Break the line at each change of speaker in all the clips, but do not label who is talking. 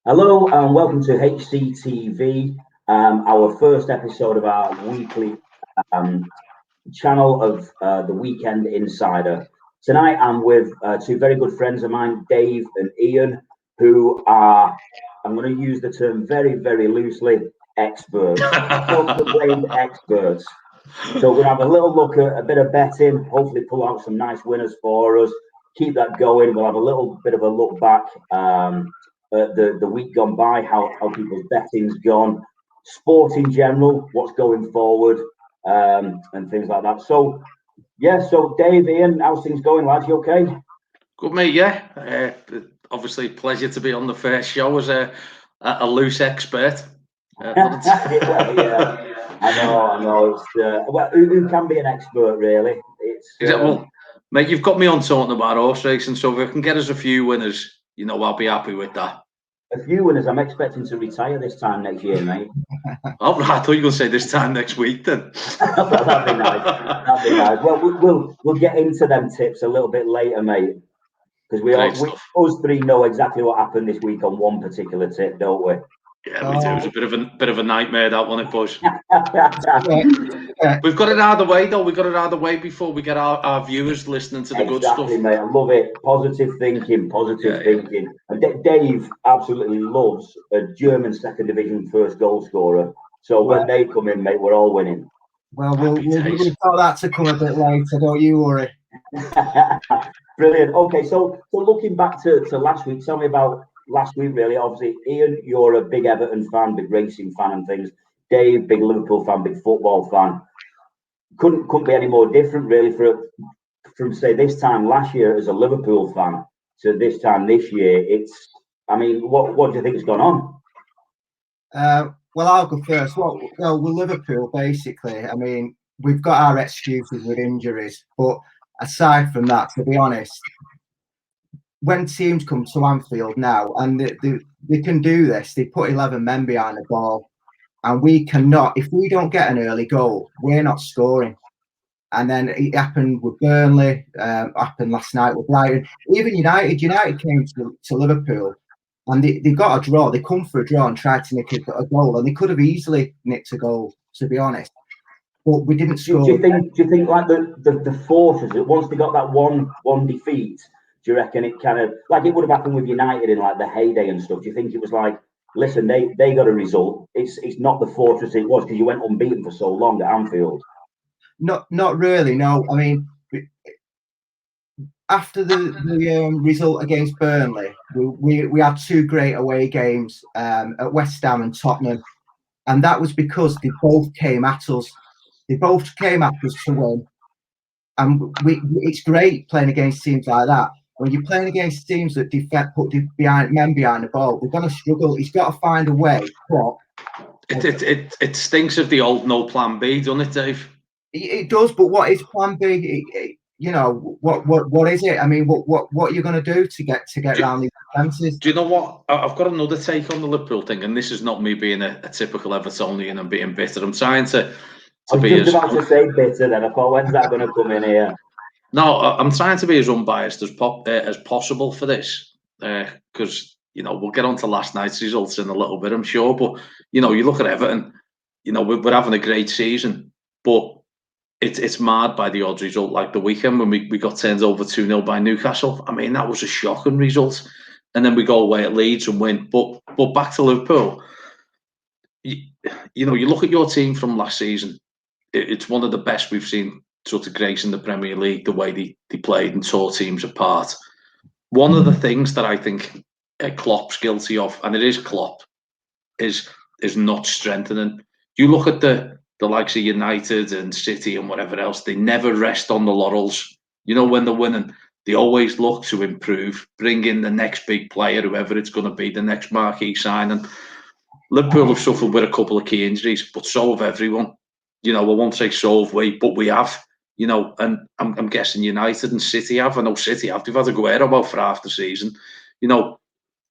Hello and welcome to HCTV, our first episode of our weekly um, channel of the Weekend Insider. Tonight I'm with two very good friends of mine, Dave and Ian, who are, I'm going to use the term very, very loosely, experts, self-proclaimed experts. So we're going to have a little look at a bit of betting, hopefully pull out some nice winners for us, keep that going. We'll have a little bit of a look back at the week gone by, how people's betting's gone, sport in general, what's going forward, and things like that. So, yeah, so Dave, Ian, how's things going, lads? You okay?
Good, mate. Yeah. Obviously, pleasure to be on the first show as a loose expert.
Well, yeah, I know. It's well, who can be an expert, really? It's
Well, mate, you've got me on talking about horse racing, so if I can get us a few winners, I'll be happy with that.
a few winners. I'm expecting to retire this time next year, mate.
Oh, right, I thought you were going to say this time next week then.
Well, that'd be nice. That'd be nice. Well, we'll get into them tips a little bit later, mate. Because us three know exactly what happened this week on one particular tip, don't we?
Yeah, we do. It was a bit of a nightmare, that one, it was.
Yeah.
We've got it out of the way, though. We've got it out of the way before we get our viewers listening to the good stuff.
Exactly, mate. I love it. Positive thinking, thinking. And Dave absolutely loves a German second division first goal scorer. So when they come in, mate, we're all winning.
Well, we've got that to come a bit later, don't you worry.
Brilliant. Okay, so looking back to last week, tell me about last week, really. Obviously, Ian, you're a big Everton fan, big racing fan and things. Dave, big Liverpool fan, big football fan. Couldn't be any more different, really, from say this time last year as a Liverpool fan to this time this year. I mean, what do you think has gone on?
Well, I'll go first. Well, with Liverpool, basically, I mean, we've got our excuses with injuries, but aside from that, to be honest, when teams come to Anfield now and they can do this, they put 11 men behind the ball, and we cannot. If we don't get an early goal, we're not scoring. And then it happened with Burnley, happened last night with Brighton. Even United came to Liverpool and they got a draw. They come for a draw and tried to nick a goal, and they could have easily nicked a goal, to be honest. But we didn't score.
Do you think like the forces, once they got that one defeat, do you reckon it kind of, like it would have happened with United in like the heyday and stuff? Do you think it was like, listen, they got a result. It's not the fortress it was because you went unbeaten for so long at Anfield.
Not really. No, I mean, after the result against Burnley, we had two great away games at West Ham and Tottenham, and that was because they both came at us. They both came at us to win, and it's great playing against teams like that. When you're playing against teams that put men behind the ball, they're going to struggle. He's got to find a way.
It stinks of the old no plan B, doesn't it, Dave?
It does, but what is plan B? What is it? I mean, what are you going to do to get around these defences?
Do you know what? I've got another take on the Liverpool thing, and this is not me being a typical Evertonian and being bitter. I'm trying to
be just about to say bitter. Then I thought, when's that going to come in here?
No, I'm trying to be as unbiased as possible for this, because we'll get on to last night's results in a little bit, I'm sure. But you look at Everton, we're having a great season, but it's marred by the odd result, like the weekend when we got turned over 2-0 by Newcastle. I mean, that was a shocking result. And then we go away at Leeds and win. But back to Liverpool, you look at your team from last season. It's one of the best we've seen sort of grace in the Premier League, the way they played and tore teams apart. One of the things that I think Klopp's guilty of, and it is Klopp, is not strengthening. You look at the likes of United and City and whatever else, they never rest on the laurels. When they're winning, they always look to improve, bring in the next big player, whoever it's going to be, the next marquee signing. Liverpool have suffered with a couple of key injuries, but so have everyone. I won't say so have we, but we have. And I'm guessing United and City have. I know City have. They've had Aguero out for half the season.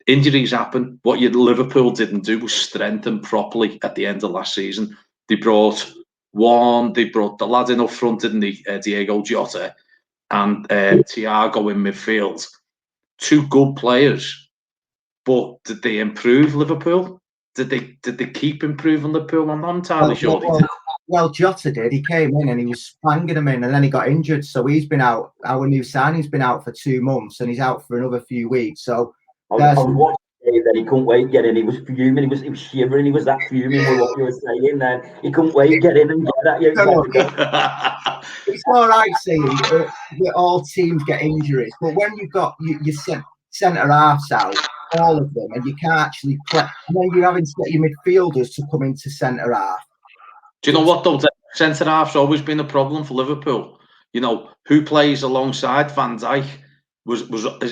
Injuries happen. What Liverpool didn't do was strengthen properly at the end of last season. They brought the lad in up front, didn't they? Diego Jota and Thiago in midfield. Two good players, but did they improve Liverpool? Did they keep improving Liverpool? I'm not entirely sure they did.
Well, Jota did. He came in and he was banging them in, and then he got injured. So he's been out. Our new signing's been out for 2 months, and he's out for another few weeks. So
I was watching that he couldn't wait to get in. He was fuming. He was shivering. He was that fuming with what you were saying. Then he couldn't wait to get in and get that.
It's all right saying that all teams get injuries, but when you've got your centre halves out, all of them, and you can't actually play, and then you're having to get your midfielders to come into centre half.
Do you know what though? Centre half's always been a problem for Liverpool. You know, who plays alongside Van Dijk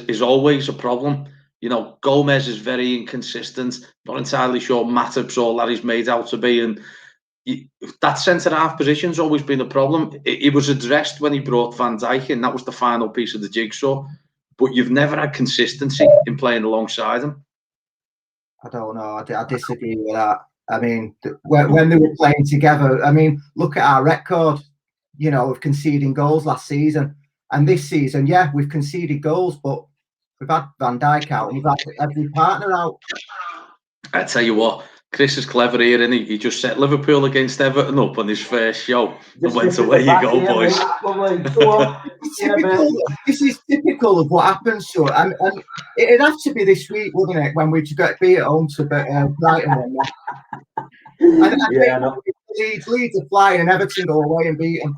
is always a problem. You know, Gomez is very inconsistent. Not entirely sure Matip's all that he's made out to be, and that centre half position's always been a problem. It was addressed when he brought Van Dijk in. That was the final piece of the jigsaw. But you've never had consistency in playing alongside him.
I don't know. I disagree with that. I mean, when they were playing together, I mean, look at our record, you know, of conceding goals last season. And this season, yeah, we've conceded goals, but we've had Van Dijk out and we've had every partner out.
I tell you what, Chris is clever here, and he just set Liverpool against Everton up on his first show and went, away you go, boys.
This is typical of what happens. So, and it'd have to be this week, wouldn't it, when we got to be at home to Brighton. Leeds are flying and Everton go away and beat them.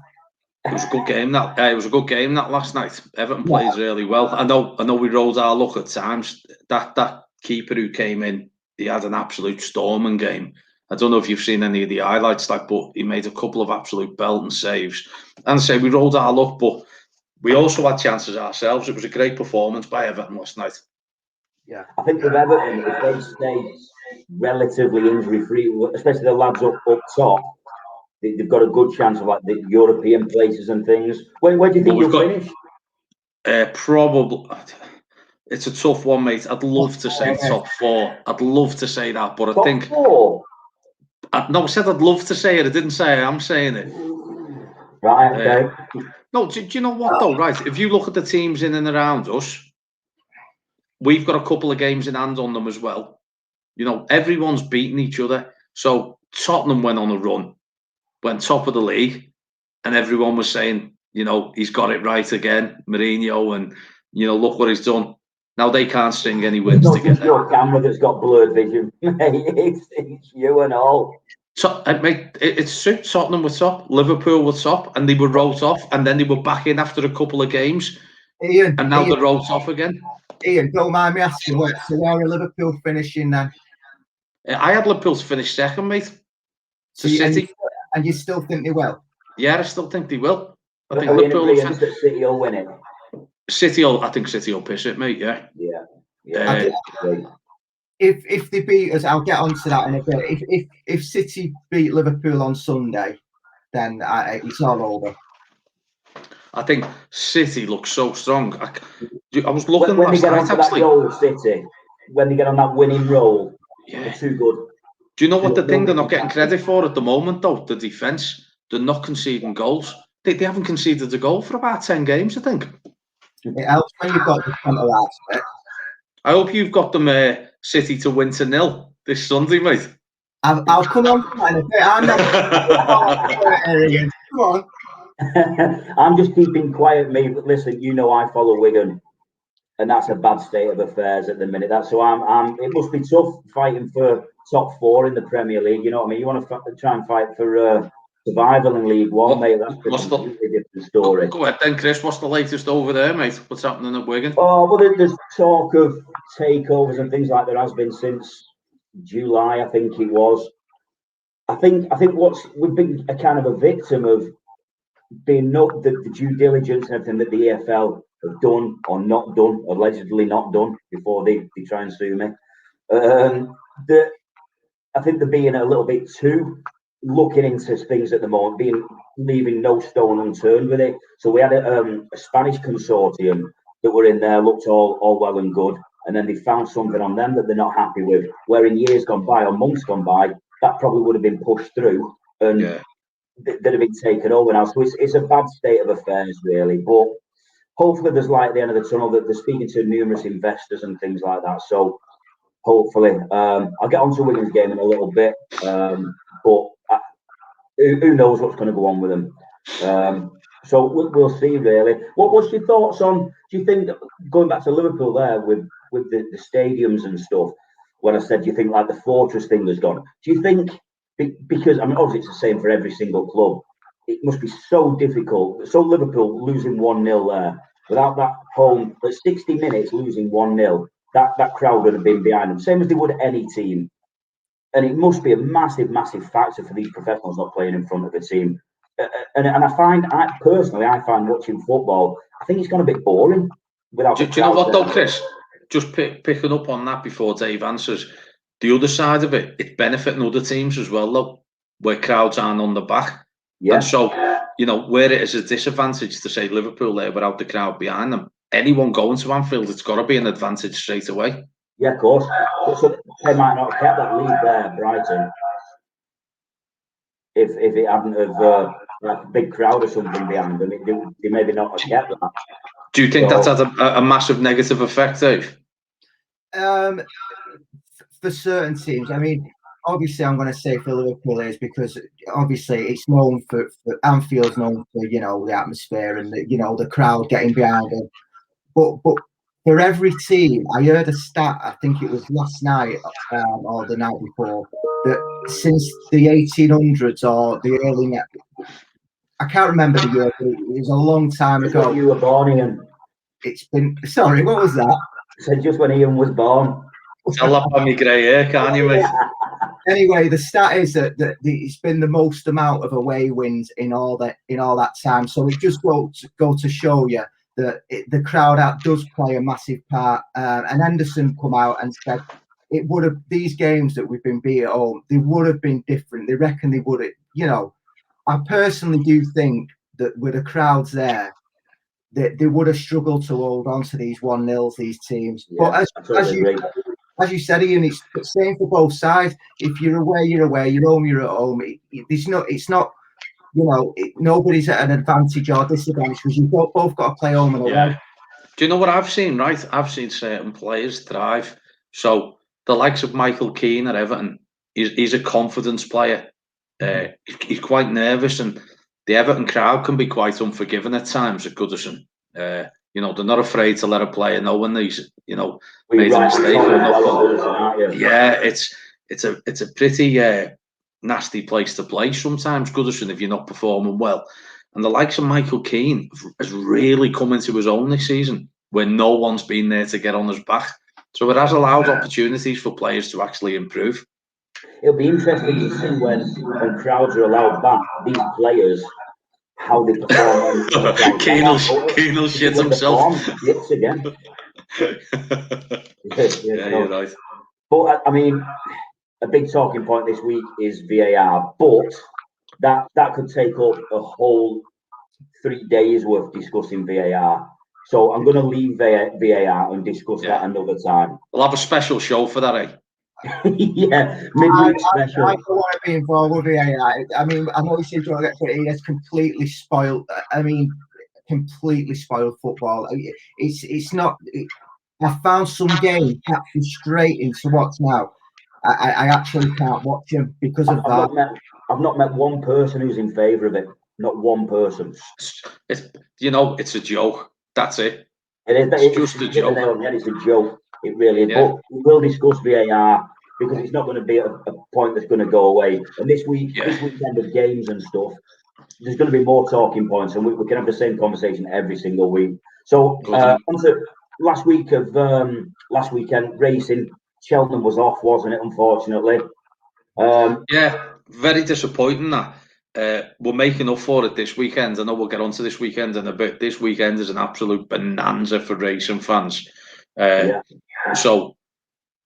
It was a good game that. It was a good game that last night. Everton plays really well. I know we rolled our luck at times. That keeper who came in, he had an absolute storming game. I don't know if you've seen any of the highlights, but he made a couple of absolute belting saves. And I say we rolled our luck, but we also had chances ourselves. It was a great performance by Everton last night.
Yeah, I think with Everton, if they stay relatively injury-free, especially the lads up top, they've got a good chance of like the European places and things. Where do you think you'll finish?
Probably. It's a tough one, mate. I'd love to say top 4. I'd love to say that, but I think...
Top 4?
No, I said I'd love to say it. I didn't say I am saying it.
Right, okay.
No, do you know what, though? Right, if you look at the teams in and around us, we've got a couple of games in hand on them as well. You know, everyone's beating each other. So Tottenham went on a run, went top of the league, and everyone was saying, you know, he's got it right again, Mourinho, and, you know, look what he's done. Now they can't string any wins together.
It's your camera that's got blurred vision. It's you and all.
It's Tottenham were top, Liverpool were top, and they were wrote off, and then they were back in after a couple of games, and now they're wrote off again.
Ian, don't mind me asking, where are Liverpool finishing then?
I had Liverpool to finish second, mate. To City.
And you still think they will?
Yeah, I still think they will. I think
Liverpool will City will win it.
I think City will piss it, mate. Yeah.
If they beat us, I'll get onto that in a bit. If City beat Liverpool on Sunday, then it's all over.
I think City looks so strong. I was looking
when
last
they get
night,
on that roll, City, when they get on that winning roll, they're too good.
Do you know what the thing they're not getting credit for at the moment, though? The defence. They're not conceding goals. They haven't conceded a goal for about 10 games, I think.
It helps when you've got the centre half.
I hope you've got them City to win 2-0 this Sunday, mate.
I'll come on to that in a bit. Come on.
I'm just keeping quiet, mate. But listen, you know I follow Wigan, and that's a bad state of affairs at the minute. It must be tough fighting for top 4 in the Premier League. You know what I mean? You want to try and fight for survival in League One, mate. That's a completely different story.
Go ahead then, Chris. What's the latest over there, mate? What's happening at Wigan?
Oh, well, there's talk of takeovers and things like there has been since July, I think it was. I think we've been a kind of a victim of being not the due diligence and everything that the EFL have done or not done, allegedly not done, before they try and sue me. I think they're being a little bit too looking into things at the moment, leaving no stone unturned with it. So we had a Spanish consortium that were in there, looked all well and good, and then they found something on them that they're not happy with, where in years gone by or months gone by, that probably would have been pushed through and they'd have been taken over now. So it's a bad state of affairs, really. But hopefully there's light at the end of the tunnel, that they're speaking to numerous investors and things like that. So Hopefully. I'll get on to Wigan's game in a little bit, but who knows what's going to go on with them. So we'll see, really. What's your thoughts on, do you think, going back to Liverpool there with the stadiums and stuff, when I said, do you think like the Fortress thing has gone, do you think, because, I mean, obviously it's the same for every single club, it must be so difficult. So Liverpool losing 1-0 there, without that home, at 60 minutes losing 1-0, that crowd would have been behind them, same as they would any team. And it must be a massive, massive factor for these professionals not playing in front of a team. And I find watching football, I think it's gone a bit boring without.
Do you know what though, Chris? Just picking up on that before Dave answers, the other side of it, it's benefiting other teams as well, though, where crowds aren't on the back. Yeah. And so, you know, where it is a disadvantage to say Liverpool there without the crowd behind them, anyone going to Anfield, it's got to be an advantage straight away.
Yeah, of course. So they might not have kept that lead there, Brighton, if it hadn't have like a big crowd or something behind them. They maybe not have kept that.
Do you think that's had a massive negative effect, Dave?
For certain teams, I mean, obviously, I'm going to say for Liverpool is because obviously it's known for Anfield's known for, you know, the atmosphere and the crowd getting behind them. But for every team, I heard a stat, I think it was last night or the night before, that since the 1800s or the early, I can't remember the year, but it was a long time ago.
When you were born, Ian.
It's been, sorry, what was that?
I said just when Ian was born.
Tell that by me grey hair, can't you, mate?
Anyway, the stat is that it's been the most amount of away wins in all that time. So it just go to show you that the crowd out does play a massive part. And Henderson come out and said it would have, these games that we've been beat at home, they would have been different. They reckon they would have, you know. I personally do think that with the crowds there, they would have struggled to hold on to these 1-0s, these teams. Yeah, but as you said, Ian, it's the same for both sides. If you're away, you're away. You're home, you're at home. It's not, you know, nobody's at an advantage or disadvantage because you've both got to play home and away. Yeah.
Do you know what I've seen, right? I've seen certain players thrive. So the likes of Michael Keane at Everton, he's a confidence player. He's quite nervous, and the Everton crowd can be quite unforgiving at times at Goodison. You know, they're not afraid to let a player know when he's, you know, made a mistake or not. Yeah, it's a pretty nasty place to play sometimes, Goodison, if you're not performing well. And the likes of Michael Keane has really come into his own this season, where no one's been there to get on his back. So it has allowed opportunities for players to actually improve.
It'll be interesting to see when crowds are allowed back, these players, how they perform.
Keane will shit himself.
Yes, again.
Yeah, you're right.
But I mean, a big talking point this week is VAR, but that could take up a whole 3 days worth discussing VAR. So I'm going to leave VAR and discuss that another time.
We'll have a special show for that, eh?
Yeah, midweek special.
I don't want to be involved with VAR. I mean, I know you seem to get it. It's completely spoiled. I mean, completely spoiled football. It's not. I found some games actually frustrating to watch now. I actually can't watch them because of that.
I've not met one person who's in favour of it. Not one person.
It's a joke. That's it.
It's
just a joke.
It's a joke. It really is. Yeah. But we will discuss VAR because it's not going to be a point that's going to go away. And this weekend of games and stuff, there's going to be more talking points, and we can have the same conversation every single week. So on to last weekend racing. Cheltenham was off, wasn't it? Unfortunately.
Yeah, very disappointing that. We're making up for it this weekend. I know we'll get onto this weekend in a bit. This weekend is an absolute bonanza for racing fans. So,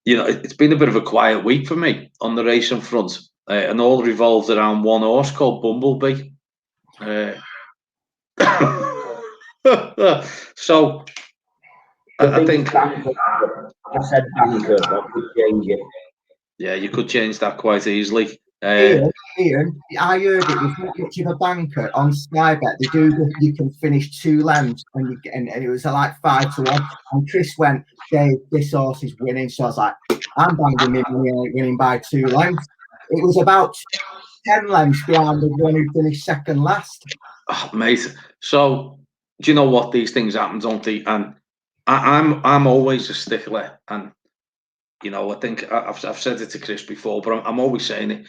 you know, it's been a bit of a quiet week for me on the racing front, and all revolved around one horse called Bumblebee. So, I think
I said banker, I could change it.
Yeah, you could change that quite easily.
Ian, I heard it was not much of a banker on Sky Bet. They do that you can finish 2 lengths and it was like 5-1. And Chris went, Dave, this horse is winning. So I was like, I'm banging him winning by 2 lengths. It was about 10 lengths behind the one who finished second last.
Oh, mate. So do you know what, these things happen, don't they? And I'm always a stickler, and you know, I think I've said it to Chris before, but I'm always saying it.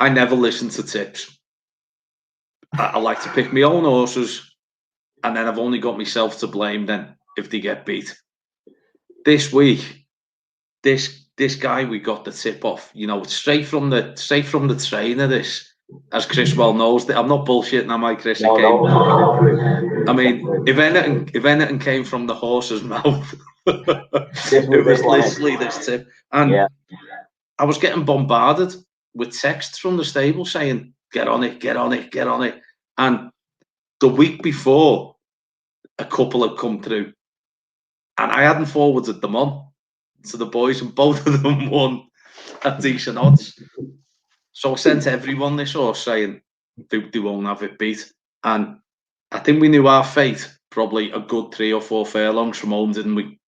I never listen to tips. I like to pick my own horses, and then I've only got myself to blame then if they get beat. This week, this guy we got the tip off, you know, straight from the trainer. This, as Chris well knows, that I'm not bullshitting, am I, Chris?
No.
I mean, if anything came from the horse's mouth, it was literally this tip. And I was getting bombarded with texts from the stable saying, get on it, get on it, get on it. And the week before, a couple had come through, and I hadn't forwarded them on to the boys, and both of them won at decent odds. So I sent everyone this horse saying they won't have it beat. And I think we knew our fate probably a good 3 or 4 furlongs from home, didn't we?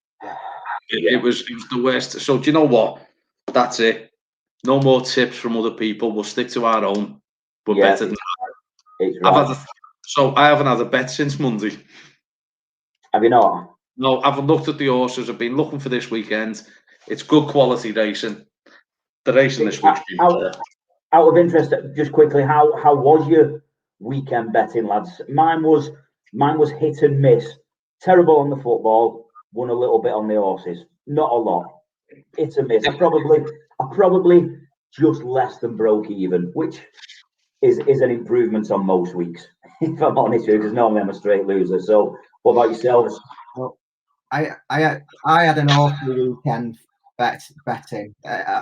It was the worst. So do you know what? That's it. No more tips from other people. We'll stick to our own. We're better than that. Right. I haven't had a bet since Monday.
Have you not?
No, I've looked at the horses. I've been looking for this weekend. It's good quality racing. The racing this week's been
out of interest, just quickly, how was your weekend betting, lads? Mine was hit and miss. Terrible on the football. Won a little bit on the horses. Not a lot. Hit and miss. I probably just less than broke even, which is an improvement on most weeks, if I'm honest with you, because normally I'm a straight loser. So, what about yourselves?
Well, I had an awful weekend betting.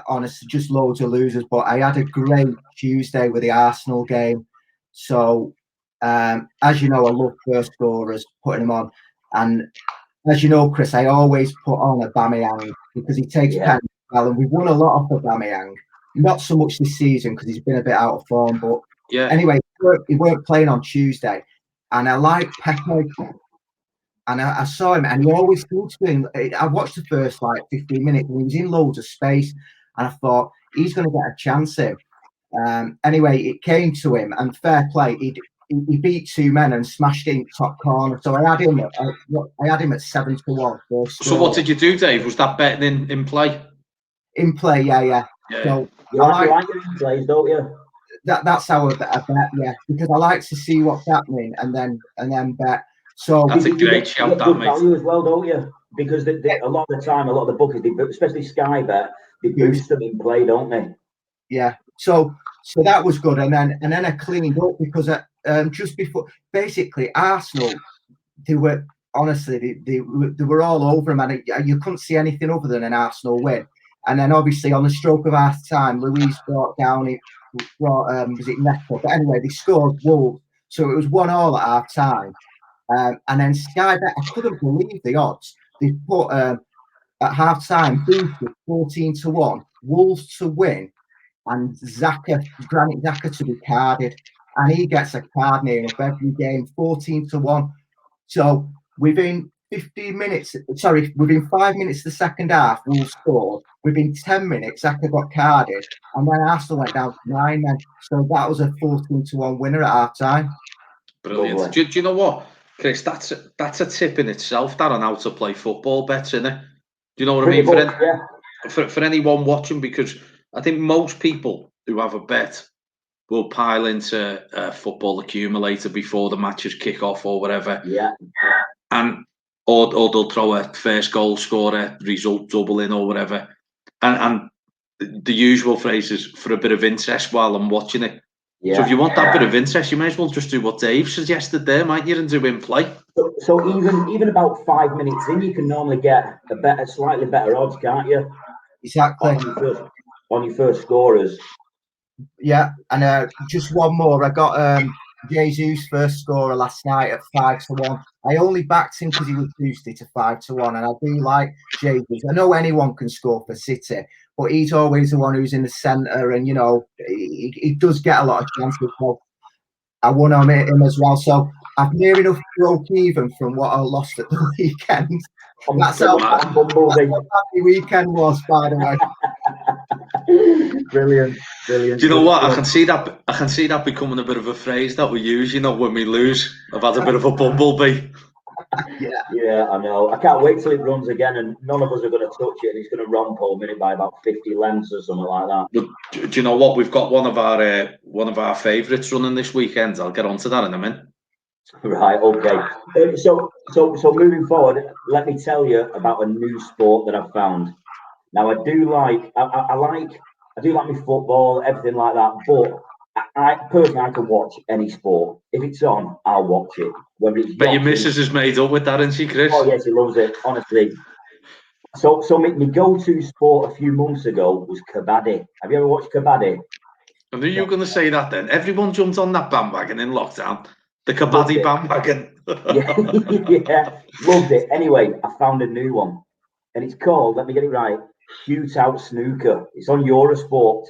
Honestly, just loads of losers. But I had a great Tuesday with the Arsenal game. So, as you know, I love first scorers, putting them on. And as you know, Chris, I always put on Aubameyang because he takes pen well, and we've won a lot off Aubameyang. Not so much this season because he's been a bit out of form, but anyway, he weren't playing on Tuesday, and I like Pepe, and I saw him, and he always talks to him. I watched the first 15 minutes, and he was in loads of space, and I thought he's going to get a chance here. Anyway, it came to him, and fair play, he beat 2 men and smashed in top corner. So I had him at 7-1.
So what did you do, Dave? Was that betting in play?
In play, yeah. So
you like your plays, don't you?
That's how I bet, because I like to see what's happening and then bet. So
that's a great shout, that, mate.
Value as well, don't you? Because a lot of the time, a lot of the bookies, especially Sky Bet, they boost them in play, don't they?
Yeah. So that was good, and then I cleaned up because just before, basically Arsenal, they were honestly they were all over them, and you couldn't see anything other than an Arsenal win. And then obviously on the stroke of half time, Louise brought down was it Neto? But anyway, they scored Wolves, so it was 1-1 at half time. And then Sky Bet, I couldn't believe the odds. They put at half time boosted 14-1, Wolves to win, and Granit Xhaka to be carded, and he gets a card near enough every game, 14-1. So within 5 minutes of the second half, Wolves scored. Within 10 minutes, Xhaka got carded, and then Arsenal went down to 9 men. So that was a 14-1 winner at half time.
Brilliant. Do you know what, Chris? That's a tip in itself, that on how to play football bets, isn't it? Do you know what I mean? For anyone watching, because I think most people who have a bet will pile into Football Accumulator before the matches kick off or whatever.
Yeah.
And or they'll throw a first goal scorer, result double in or whatever. And the usual phrase is for a bit of interest while I'm watching it. Yeah. So if you want that bit of interest, you may as well just do what Dave suggested there, mightn't you, and do in play.
So even about 5 minutes in, you can normally get a slightly better odds, can't you?
Exactly.
On your first scorers.
Yeah, and just one more. I got Jesus first scorer last night at 5-1, I only backed him because he was boosted to 5-1, and I do like Jesus. I know anyone can score for City, but he's always the one who's in the centre, and he does get a lot of chances. So I won on him as well. So I've near enough broke even from what I lost at the weekend. That's how happy weekend was, by the way.
Brilliant.
Do you know what? I can see that becoming a bit of a phrase that we use. When we lose, I've had a bit of a bumblebee.
Yeah, I know. I can't wait till it runs again, and none of us are going to touch it, and it's going to run Paul Minute by about 50 lengths or something like that.
But do you know what? We've got one of our favourites running this weekend. I'll get onto that in a minute.
Right. Okay. So moving forward, let me tell you about a new sport that I've found. Now, I do like my football, everything like that, but I personally can watch any sport. If it's on, I'll watch it. Whether it's
but your missus is made up with that, isn't she, Chris?
Oh yes, she loves it, honestly. So my go-to sport a few months ago was kabaddi. Have you ever watched kabaddi?
I knew you were going to say that then. Everyone jumped on that bandwagon in lockdown. The kabaddi bandwagon.
Yeah, loved it. Anyway, I found a new one, and it's called, let me get it right, Shootout Snooker. It's on Eurosport.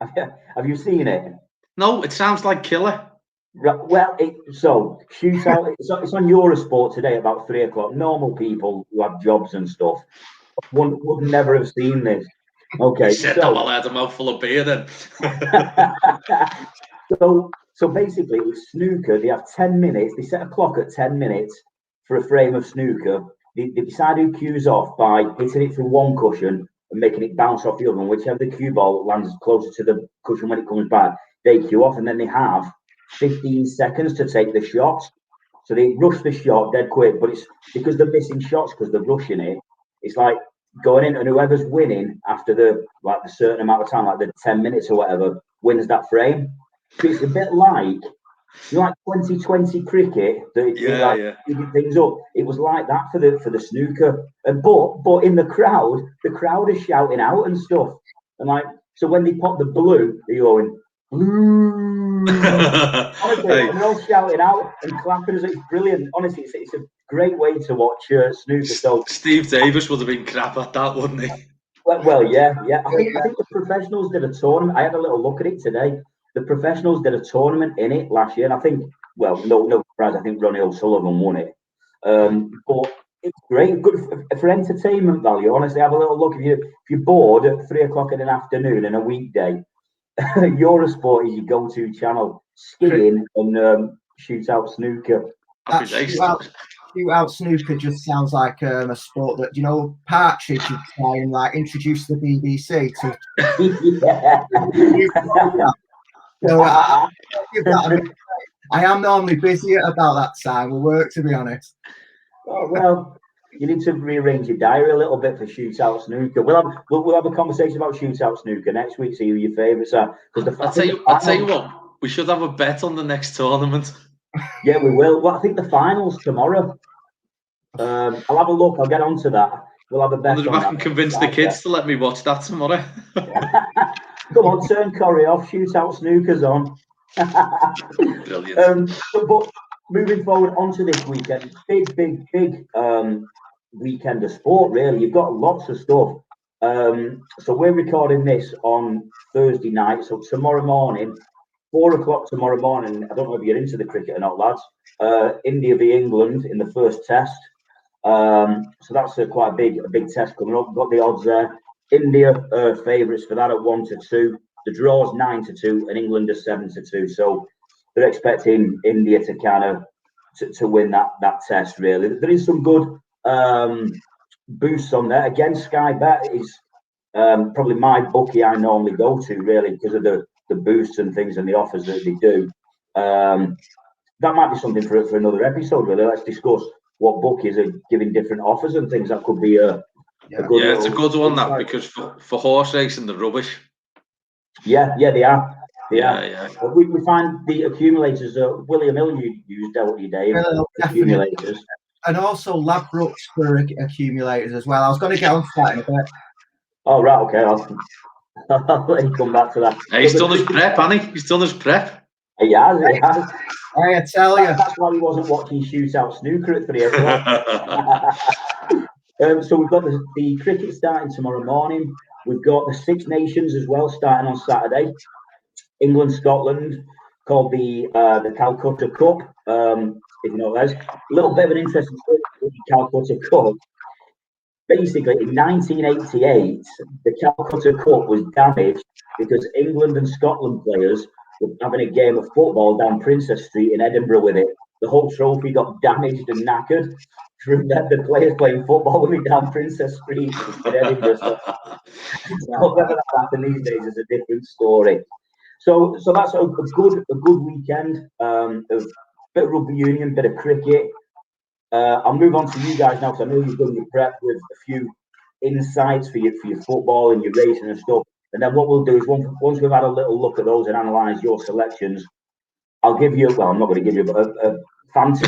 Have you seen it?
No, it sounds like killer.
Well, Shootout. It's on Eurosport today about 3 o'clock. Normal people who have jobs and stuff would never have seen this. Okay,
he said that while I had a mouthful of beer then.
So basically, with snooker, they have 10 minutes. They set a clock at 10 minutes for a frame of snooker. They decide who cues off by hitting it through one cushion and making it bounce off the other one. Whichever the cue ball lands closer to the cushion when it comes back, they cue off, and then they have 15 seconds to take the shot. So they rush the shot dead quick, but it's because they're missing shots because they're rushing it. It's like going in, and whoever's winning after the certain amount of time, like the 10 minutes or whatever, wins that frame. So it's a bit like 2020 cricket. Speeding things up. It was like that for the snooker. But in the crowd is shouting out and stuff. And so when they pop the blue, they're going blue. Honestly, they're all shouting out and clapping. It's brilliant. Honestly, it's a great way to watch snooker. So
Steve Davis would have been crap at that, wouldn't he?
Well, yeah. I think the professionals did a tournament. I had a little look at it today. The professionals did a tournament in it last year, and I think, no surprise, I think Ronnie O'Sullivan won it. But it's great, good for entertainment value. Honestly, have a little look. If you're bored at 3 o'clock in an afternoon in a weekday, Eurosport is your go-to channel. Skiing and Shootout Snooker.
Shootout Snooker just sounds like a sport that Partridge would try and introduce the BBC to.
Yeah.
So I am normally busy at about that time with work, to be honest.
Oh, well, you need to rearrange your diary a little bit for Shootout Snooker. We'll have a conversation about Shootout Snooker next week. See who your favourites are.
I'll tell you what. We should have a bet on the next tournament.
Yeah, we will. Well, I think the final's tomorrow. I'll have a look. I'll get onto that. We'll have a bet.
If I can convince the kids to let me watch that tomorrow.
Come on, turn Corey off. Shootout Snooker's on.
Brilliant.
But moving forward onto this weekend, big weekend of sport. Really, you've got lots of stuff. So we're recording this on Thursday night. So tomorrow morning, 4 o'clock tomorrow morning. I don't know if you're into the cricket or not, lads. India v England in the first test. So that's quite a big test coming up. Got the odds there. India favourites for that at 1-2. The draw's 9-2, and England is 7-2. So they're expecting India to kind of to win that test. Really, there is some good boosts on there. Again, Sky Bet is probably my bookie I normally go to, really, because of the boosts and things and the offers that they do. That might be something for another episode. Really, let's discuss what bookies are giving different offers and things. That could be
it's a good one, that, because for horse racing, they're rubbish.
Yeah, they are.
Yeah.
We find the accumulators. William Hill used, don't you, Dave? Accumulators.
And also Ladbrokes for accumulators as well. I was going to get on to that in a bit.
Oh, right, okay. I'll let you come back to that.
Hey, he's done his prep, hasn't he? He's done his prep.
He has, he has.
I tell you.
That's why he wasn't watching shootout snooker at 3 o'clock. So we've got the cricket starting tomorrow morning. We've got the Six Nations as well starting on Saturday. England, Scotland, called the Calcutta Cup. If you know what that is. A little bit of an interesting story with the Calcutta Cup. Basically, in 1988, the Calcutta Cup was damaged because England and Scotland players were having a game of football down Princess Street in Edinburgh with it. The whole trophy got damaged and knackered from the players playing football with it down Princess Street in Edinburgh. So whether that happened these days is a different story. So that's a good weekend of bit of rugby union, bit of cricket. I'll move on to you guys now because I know you've done your prep with a few insights for your football and your racing and stuff. And then what we'll do is once we've had a little look at those and analyse your selections, I'll give you, well, I'm not going to give you a fantasy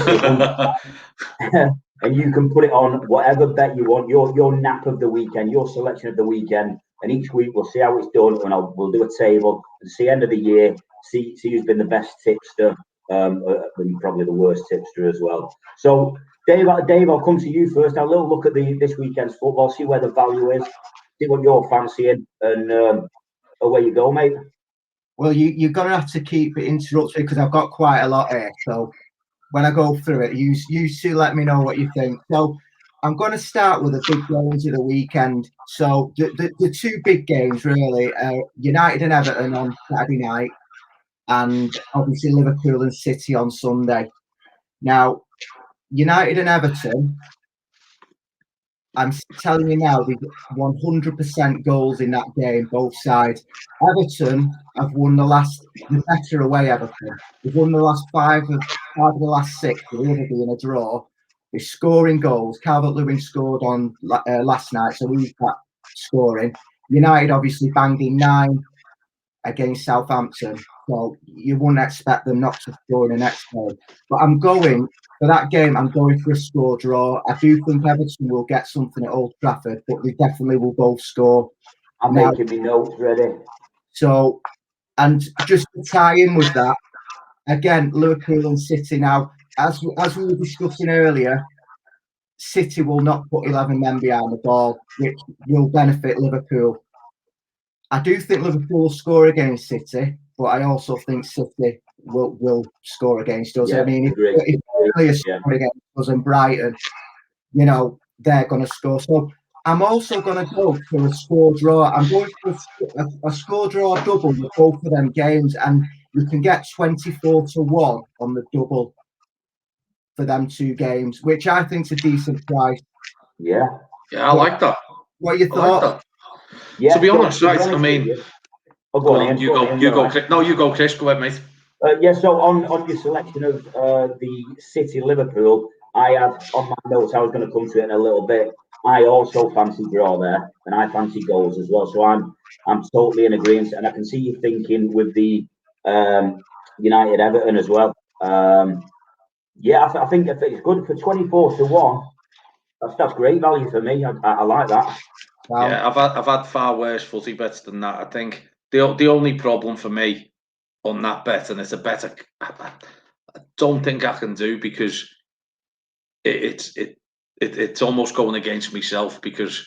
and you can put it on whatever bet you want, your nap of the weekend, your selection of the weekend. And each week we'll see how it's done and we'll do a table and see end of the year, see who's been the best tipster and probably the worst tipster as well. So Dave, I'll come to you first. Have a little look at this weekend's football, see where the value is, see what you're fancying, and away you go, mate.
Well, you're going to have to keep it interrupted because I've got quite a lot here. So when I go through it, you two let me know what you think. So I'm going to start with the big games of the weekend. So the two big games really are United and Everton on Saturday night, and obviously Liverpool and City on Sunday. Now, United and Everton, I'm telling you now, there's 100% goals in that game, both sides. Everton have won the better away Everton. They've won the last five of the last six, the other being a draw. They're scoring goals. Calvert-Lewin scored on last night, so he's back scoring. United obviously banged in 9 against Southampton, so you wouldn't expect them not to score in the next game. But I'm going for that game. I'm going for a score draw. I do think Everton will get something at Old Trafford, but they definitely will both score.
I'm making my notes ready.
So, and just to tie in with that, again, Liverpool and City. Now, as we were discussing earlier, City will not put 11 men behind the ball, which will benefit Liverpool. I do think Liverpool will score against City, but I also think City will score against us.
Yeah,
I mean, if Burnley are scoring against us and Brighton, you know, they're going to score. So I'm also going to go for a score draw. I'm going for a score draw double with both of them games, and you can get 24-1 on the double for them two games, which I think is a decent price.
Yeah,
I like that.
What are your thoughts?
Like yeah, to be honest, right? I mean, you go, Chris. No, you go, Chris. Go ahead, mate.
Yeah. So on your selection of the City Liverpool, I had on my notes. I was going to come to it in a little bit. I also fancy draw there, and I fancy goals as well. So I'm totally in agreement, and I can see you thinking with the United Everton as well. Yeah, I think it's good for 24-1. That's great value for me. I like that.
Wow. Yeah, I've had far worse footy bets than that. I think the only problem for me on that bet, and it's a bet I don't think I can do because it's almost going against myself because,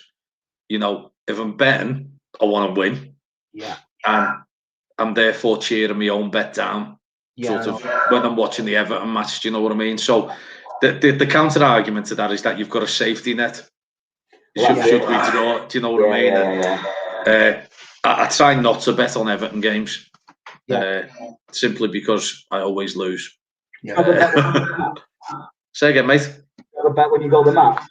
you know, if I'm betting, I want to win.
Yeah.
And I'm therefore cheering my own bet down. Yeah, sort of when I'm watching the Everton match, do you know what I mean? So the counter argument to that is that you've got a safety net. Should we draw? Do you know what I mean? I try not to bet on Everton games, simply because I always lose. Say again, mate.
You have a bet when you go the match?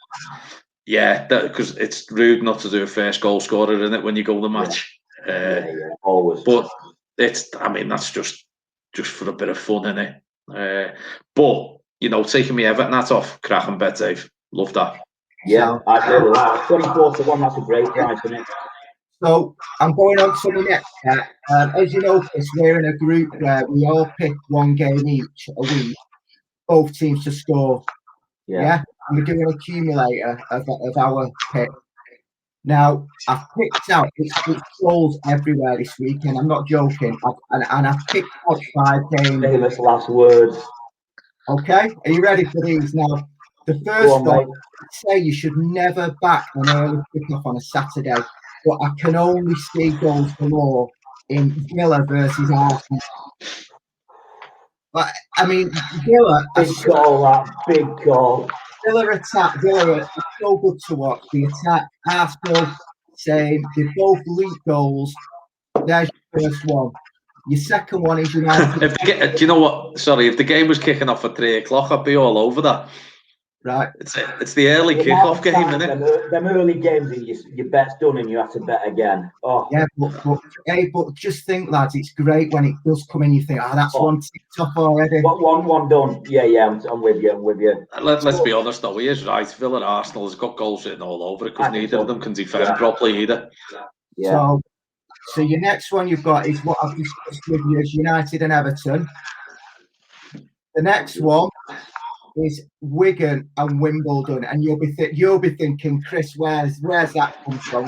Yeah, because it's rude not to do a first goal scorer, isn't it, when you go the match?
Always.
But that's just for a bit of fun, innit? But, you know, taking me Everton hat off, cracking bet, Dave. Love that.
Yeah, I do. 24-1, that's a great price, isn't it?
So I'm going on to the next bet. As you know, Chris, we're in a group where we all pick one game each a week, both teams to score. Yeah. And we do an accumulator of our pick. Now, I've picked out, it's goals everywhere this weekend. I'm not joking. And I've picked out 5 games.
Famous last words.
Okay, are you ready for these? Now, the first one, I'd say you should never back an early kickoff on a Saturday, but I can only see goals galore in Villa versus Arsenal. But I mean, Villa,
big goal.
Villa attack. Villa are so good to watch. The attack, Arsenal, same. They both leak goals. There's your first one. Your second one is United.
Do you know what? Sorry, if the game was kicking off at 3 o'clock, I'd be all over that.
Right.
It's the early kickoff game, isn't it?
Them early games, your bet's done and you have to bet again. Oh.
Yeah, but just think, lads, it's great when it does come in. You think, that's one ticked off already.
One done. Yeah, I'm with you.
Let's be honest, though. He is right. Villa Arsenal has got goals written all over it because neither of them can defend properly either.
Yeah.
So your next one you've got is what I've discussed with you is United and Everton. The next one is Wigan and Wimbledon, and you'll be thinking, Chris, where's that come from?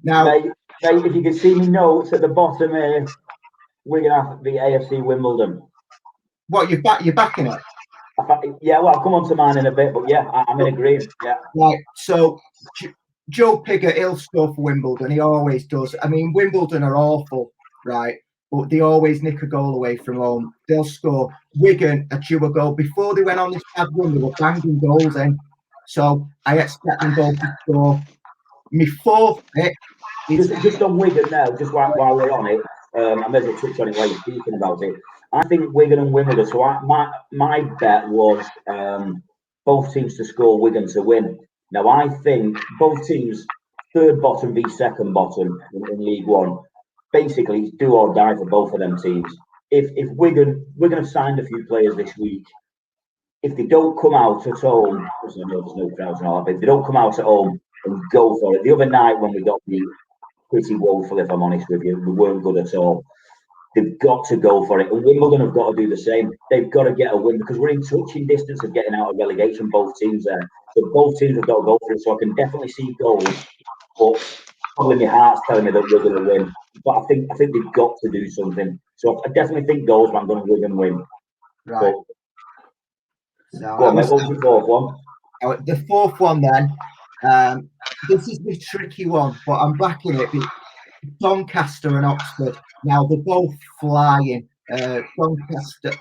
Now,
mate, if you can see me notes at the bottom here, Wigan have the AFC Wimbledon.
What you're backing it?
Yeah, well, I'll come on to mine in a bit, but yeah, I'm in agreement. Yeah.
Right. So Joe Pigott, he'll score for Wimbledon. He always does. I mean, Wimbledon are awful, right? But they always nick a goal away from home. They'll score. Wigan are due a goal. Before they went on this bad run, they were banging goals in. So I expect them both to score. My fourth pick is...
Just on Wigan now, just while we're on it, I may as well touch on it while you're speaking about it. I think Wigan and Wimbledon, so my bet was both teams to score, Wigan to win. Now, I think both teams, third bottom v second bottom in League One, basically it's do or die for both of them teams. If Wigan have signed a few players this week, if they don't come out at home, because I know there's no crowds and all that, but if they don't come out at home and go for it, the other night when we got beat pretty woeful, if I'm honest with you, we weren't good at all. They've got to go for it, and Wimbledon have got to do the same. They've got to get a win because we're in touching distance of getting out of relegation. Both teams there, so both teams have got to go for it. So I can definitely see goals, but probably my heart's telling me that we're going to win. But I think they've got to do something. So I definitely think goals, but I'm going to Wigan win.
Right.
So, go on, mate. What's the fourth one?
The fourth one then. This is the tricky one, but I'm backing it. Doncaster and Oxford. Now they're both flying. Doncaster,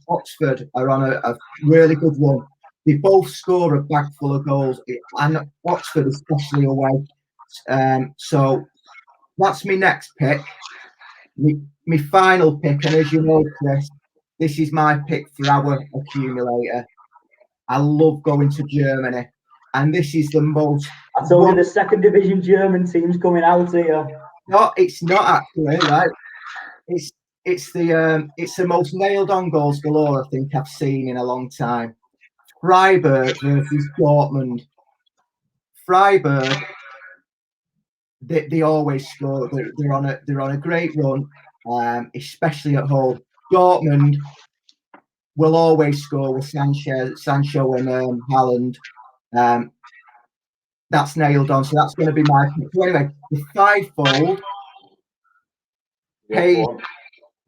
Oxford are on a really good run. They both score a bag full of goals, and Oxford especially away. So that's my next pick. My final pick, and as you know, Chris, this is my pick for our accumulator. I love going to Germany, and this is the most.
I told you the second division German team's coming out here.
No, it's not actually, right? It's the most nailed on goals galore I think I've seen in a long time. Freiburg versus Dortmund. Freiburg, they always score. They're on a great run, especially at home. Dortmund will always score with Sancho and Haaland. That's nailed on, so that's going to be my pick. So anyway, the fivefold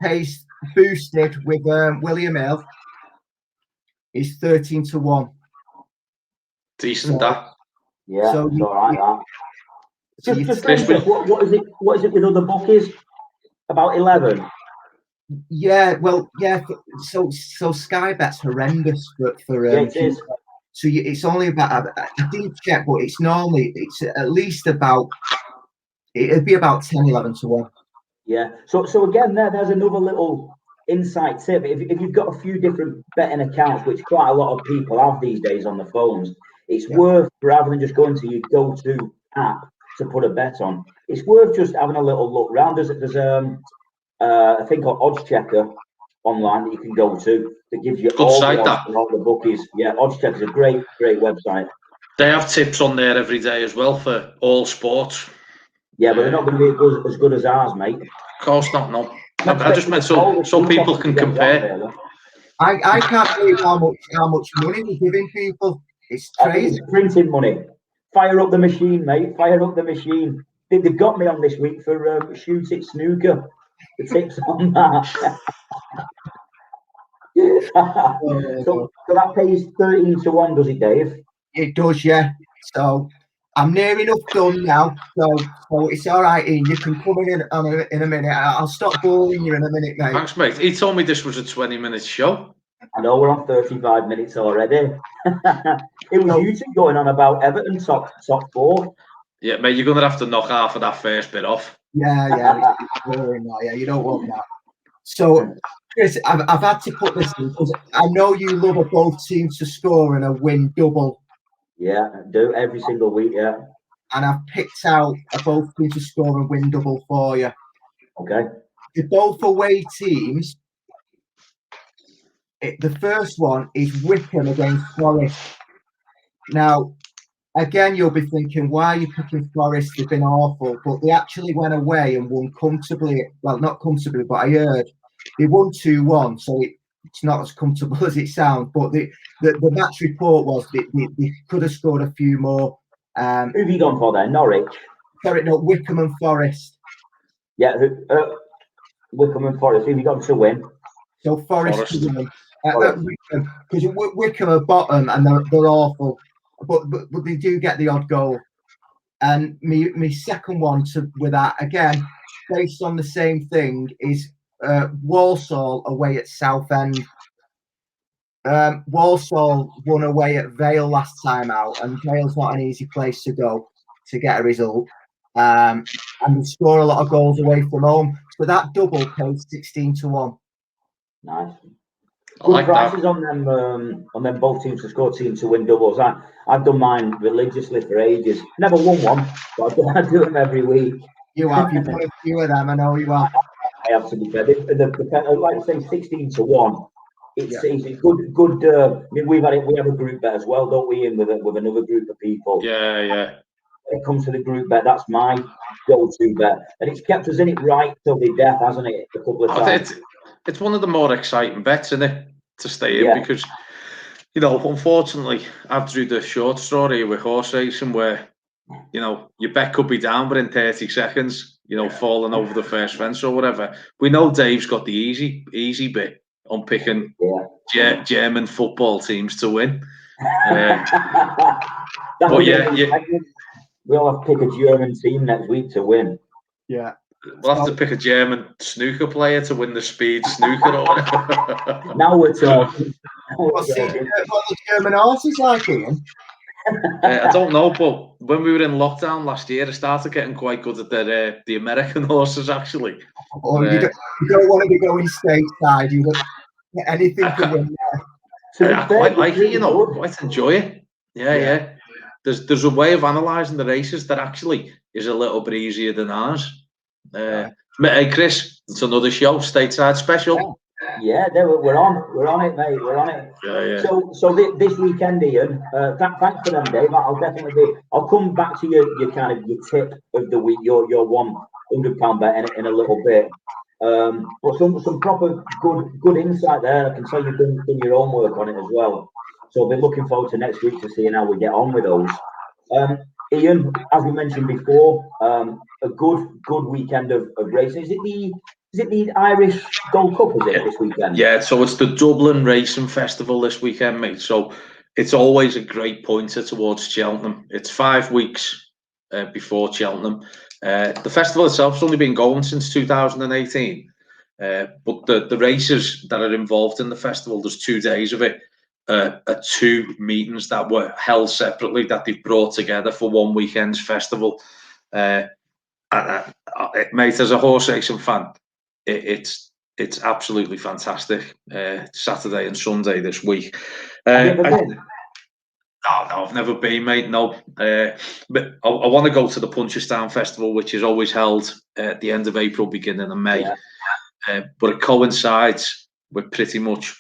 pace boosted with William Hill is 13-1.
Decent, that.
Yeah, so it's all right. What is it with other bookies? About 11.
Yeah, well, yeah. So Sky Bet's horrendous for
it is.
So it's only about, I didn't check, but it's at least about, it'd be about 10-11-1.
Yeah. So again, there's another little insight tip. If you've got a few different betting accounts, which quite a lot of people have these days on the phones, it's worth, rather than just going to your go-to app to put a bet on, it's worth just having a little look around. There's a thing called Odds Checker online that you can go to that gives you all the bookies. Yeah, Odds Checker is a great website.
They have tips on there every day as well for all sports.
Yeah, but they're not going to be as good as ours, mate.
Of course not, no. I just meant so people can compare.
I can't believe how much money they're giving people. It's crazy.
It's printing money. Fire up the machine, mate. Fire up the machine. They've got me on this week for Shoot It Snooker. The tips on that. So that pays 13-1, does it, Dave?
It does, yeah. So I'm near enough done now. So it's all right, Ian. You can come in a minute. I'll stop boring you in a minute, mate.
Thanks, mate. He told me this was a 20-minute show.
I know we're on 35 minutes already. It was you two going on about Everton top 4.
Yeah, mate, you're going to have to knock half of that first bit off.
Yeah, it's boring now. Yeah, you don't want that. So, Chris, I've had to put this in because I know you love a both teams to score and a win double.
Yeah, I do every single week, yeah.
And I've picked out a both teams to score and win double for you.
Okay.
The both away teams. The first one is Wickham against Forest. Now, again, you'll be thinking, why are you picking Forest? They've been awful, but they actually went away and won comfortably. Well, not comfortably, but I heard they won 2-1, so it's not as comfortable as it sounds. But the match report was they could have scored a few more.
Who have you gone for then? Norwich?
Sorry, no, Wickham and Forest.
Yeah, Wickham and Forest. Who have you gone to win?
So Forest. Because Wickham are bottom and they're awful, but they do get the odd goal. And my second one with that, again, based on the same thing, is Walsall away at Southend. Walsall won away at Vale last time out, and Vale's not an easy place to go to get a result. And they score a lot of goals away from home. So that double pays 16-1.
Nice.
I
Good
like
prices
that.
on them both teams to score, teams to win doubles. I've done mine religiously for ages. Never won one, but I do them every week.
You've done a few of them. I know you have.
I have to be fair. Like I say, 16-1. It's a good. I mean, we have a group bet as well, don't we? In with another group of people.
Yeah.
When it comes to the group bet, that's my go-to bet, and it's kept us in it right till the death, hasn't it? A couple of times.
It's one of the more exciting bets, isn't it, to stay in because, unfortunately, I've drew the short story with horse racing where, your bet could be down within 30 seconds, falling over the first fence or whatever. We know Dave's got the easy bit on picking German football teams to win.
We all have to pick a German team next week to win.
Yeah.
We'll have to pick a German snooker player to win the speed snooker.
Now we're talking.
What's the German horses like, Ian?
I don't know, but when we were in lockdown last year, I started getting quite good at the American horses, actually.
Oh, you don't want to be going stateside. You don't anything to win there.
I quite like it, quite enjoy it. Yeah. There's a way of analysing the races that actually is a little bit easier than ours. Hey, Chris, it's another show, stateside special.
Yeah, we're on it, mate. We're on it.
Yeah.
So this weekend, Ian. Thanks for them, Dave. I'll come back to your kind of your tip of the week, your £100 bet in a little bit. But some proper good insight there. I can tell you've done your own work on it as well. So I'll be looking forward to next week to seeing how we get on with those. Ian, as we mentioned before, a good weekend of racing. Is it the Irish Gold Cup, is it, this weekend?
Yeah, so it's the Dublin Racing Festival this weekend, mate. So it's always a great pointer towards Cheltenham. It's 5 weeks before Cheltenham. The festival itself has only been going since 2018. But the races that are involved in the festival, there's 2 days of it. Are 2 meetings that were held separately that they've brought together for one weekend's festival. Mate, as a horse racing fan, it's absolutely fantastic. Saturday and Sunday this week.
Have you ever been?
No, I've never been, mate. No, but I want to go to the Punchestown Festival, which is always held at the end of April, beginning of May. But it coincides with pretty much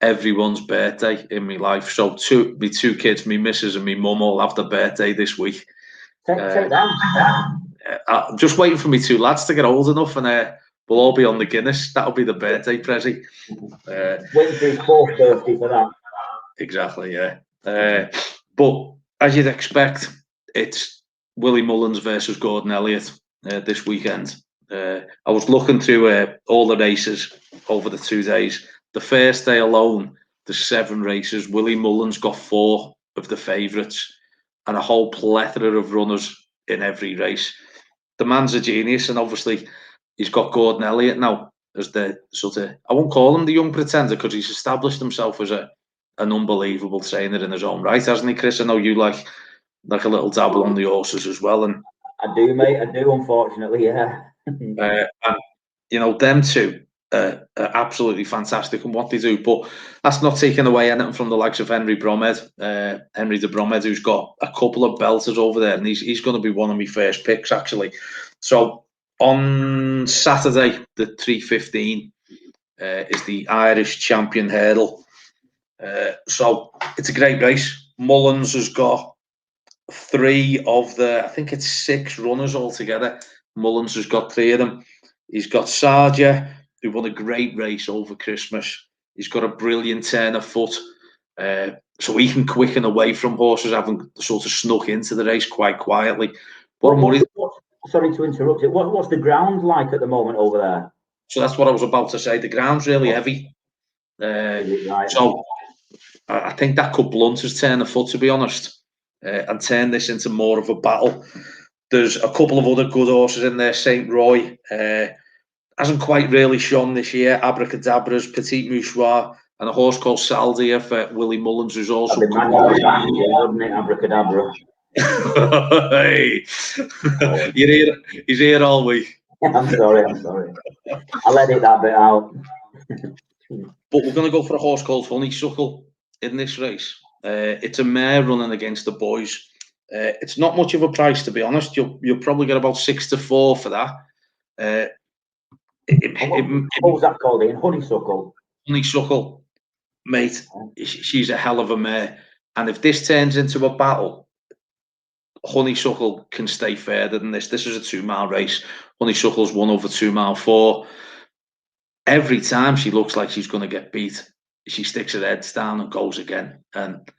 everyone's birthday in my life. So my 2 kids, my missus and my mum, all have their birthday this week.
Take that.
I'm just waiting for me 2 lads to get old enough, and we'll all be on the Guinness. That'll be the birthday present.
Waiting for his 4th birthday for that.
Exactly, yeah. But as you'd expect, it's Willie Mullins versus Gordon Elliott this weekend. I was looking through all the races over the 2 days. The first day alone, there's 7 races. Willie Mullins got 4 of the favourites and a whole plethora of runners in every race. The man's a genius, and obviously he's got Gordon Elliott now as the sort of, I won't call him the young pretender because he's established himself as an unbelievable trainer in his own right, hasn't he, Chris? I know you like a little dabble on the horses as well, and
I do, mate. I do, unfortunately, yeah.
and you know, them two are absolutely fantastic in what they do, but that's not taking away anything from the likes of Henry Bromhead, Henry de Bromhead, who's got a couple of belters over there, and he's going to be one of my first picks, actually. So on Saturday, the 3:15 is the Irish Champion Hurdle. So it's a great race. Mullins has got 3 of the, I think it's 6 runners altogether. Mullins has got 3 of them. He's got Sarja, who won a great race over Christmas. He's got a brilliant turn of foot. So he can quicken away from horses, having sort of snuck into the race quite quietly. But
sorry to interrupt it. What's the ground like at the moment over there?
So that's what I was about to say. The ground's really heavy.
Right.
So I think that could blunt his turn of foot, to be honest, and turn this into more of a battle. There's a couple of other good horses in there. St. Roy hasn't quite really shone this year. Abracadabra's Petit Mouchoir, and a horse called Saldia for Willie Mullins, who's also
wouldn't it, Abracadabra?
Hey, he's here all week.
I'm sorry. I let that bit out.
But we're going to go for a horse called Honeysuckle in this race. It's a mare running against the boys. It's not much of a price, to be honest. You'll probably get about 6 to 4 for that.
What was that called? In Honeysuckle.
Honeysuckle, mate. She's a hell of a mare, and if this turns into a battle, Honeysuckle can stay further than this. This is a 2-mile race. Honeysuckle's won over 2 mile 4. Every time she looks like she's going to get beat, she sticks her head down and goes again. And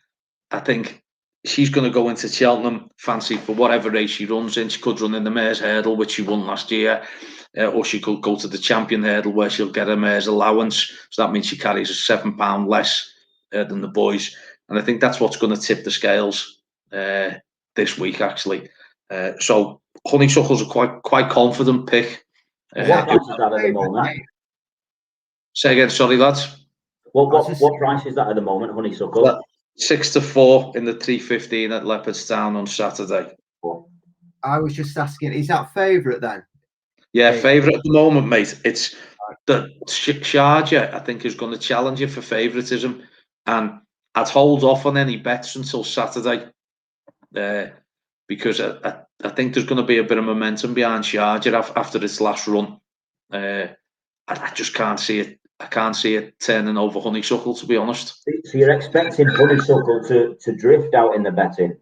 I think she's going to go into Cheltenham fancy for whatever race she runs in. She could run in the Mares Hurdle, which she won last year, or she could go to the Champion Hurdle, where she'll get a Mares allowance. So that means she carries a £7 less than the boys. And I think that's what's going to tip the scales this week, actually. So Honeysuckle's a quite confident pick.
What price is that at the moment?
Say again, sorry, lads.
What price is that at the moment, Honeysuckle?
6 to 4 in the 3:15 at Leopardstown on Saturday.
I was just asking, is that favourite then?
Yeah, favourite at the moment, mate. It's the Sharjah, I think, is going to challenge you for favouritism, and I'd hold off on any bets until Saturday, because I think there's going to be a bit of momentum behind Sharjah after its last run. I just can't see it. I can't see it turning over Honeysuckle, to be honest.
So you're expecting Honeysuckle to drift out in the betting?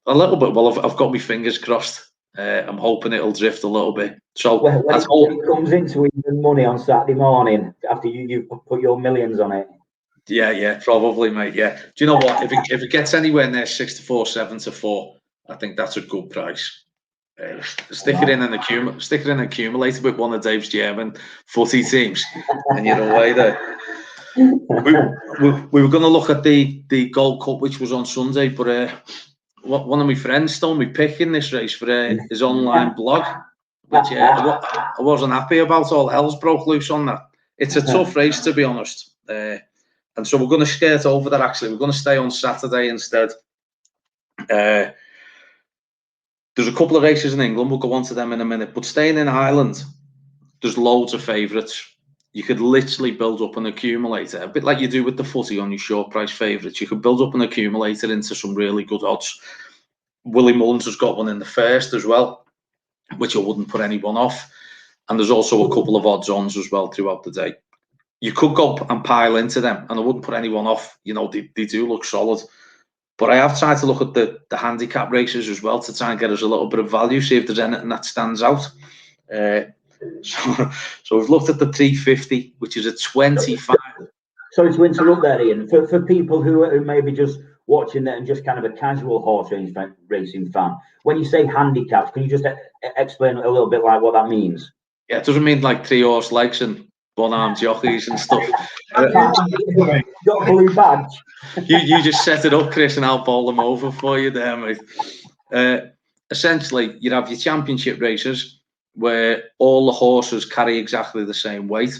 A little bit. Well, I've got my fingers crossed. I'm hoping it'll drift a little bit. So
when it comes into even money on Saturday morning after you put your millions on it.
Yeah, probably, mate. Yeah. Do you know what? If it gets anywhere near 6 to 4, 7 to 4, I think that's a good price. Stick it in an accumulator with one of Dave's German footy teams, and you're away there. We were going to look at the Gold Cup, which was on Sunday, but one of my friends stole me pick in this race for his online blog, which I wasn't happy about. All hell's broke loose on that. It's a tough race, to be honest, and so we're going to skirt over that. Actually, we're going to stay on Saturday instead. There's a couple of races in England. We'll go on to them in a minute. But staying in Ireland, there's loads of favourites. You could literally build up an accumulator, a bit like you do with the footy on your short price favourites. You could build up an accumulator into some really good odds. Willie Mullins has got one in the first as well, which I wouldn't put anyone off. And there's also a couple of odds-ons as well throughout the day. You could go and pile into them, and I wouldn't put anyone off. You know, they do look solid. But I have tried to look at the handicap races as well to try and get us a little bit of value, see if there's anything that stands out. So we've looked at the 350, which is a 25.
Sorry to interrupt there, Ian. For people who maybe just watching that and just kind of a casual horse racing fan, when you say handicaps, can you just explain a little bit like what that means?
Yeah, it doesn't mean like 3 horse legs and one-armed jockeys and stuff.
Got a blue badge.
you just set it up, Chris, and I'll bowl them over for you there, mate. Essentially, you have your championship races where all the horses carry exactly the same weight,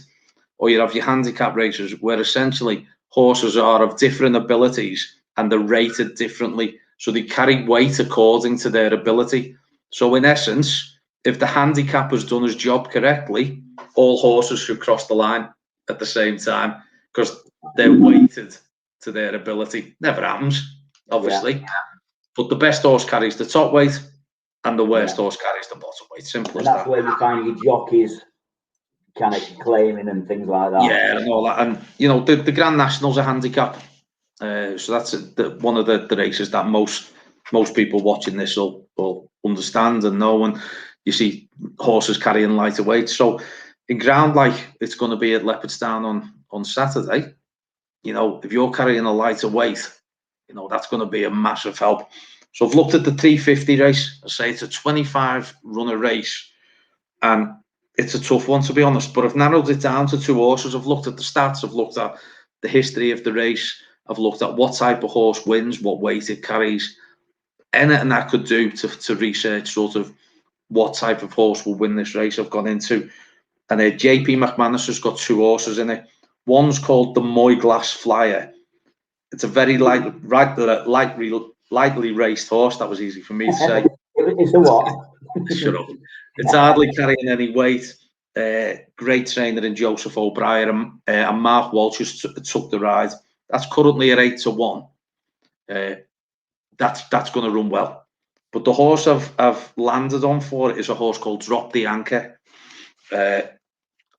or you have your handicap races where essentially horses are of different abilities and they're rated differently, so they carry weight according to their ability. So in essence, if the handicap has done his job correctly, all horses should cross the line at the same time because they're weighted to their ability. Never happens, obviously, but the best horse carries the top weight and the worst horse carries the bottom weight. Simple as that.
And that's where you find your jockeys kind of claiming and things like that.
Yeah, and all that. And you know, the Grand National's a handicap, so that's one of the races that most people watching this will understand and know. And you see horses carrying lighter weights. So in ground like it's going to be at Leopardstown on Saturday, you know, if you're carrying a lighter weight, you know, that's going to be a massive help. So I've looked at the 350 race. I say it's a 25 runner race, and it's a tough one, to be honest, but I've narrowed it down to 2 horses. I've looked at the stats, I've looked at the history of the race, I've looked at what type of horse wins, what weight it carries, anything I could do to research sort of what type of horse will win this race I've gone into. And JP McManus has got 2 horses in it. One's called the Moyglass Flyer. It's a very lightly raced horse. That was easy for me to say.
It's a what?
Shut up. It's hardly carrying any weight. Great trainer in Joseph O'Brien and Mark Walsh took the ride. That's currently at 8-1. That's going to run well. But the horse I've landed on for it is a horse called Drop the Anchor.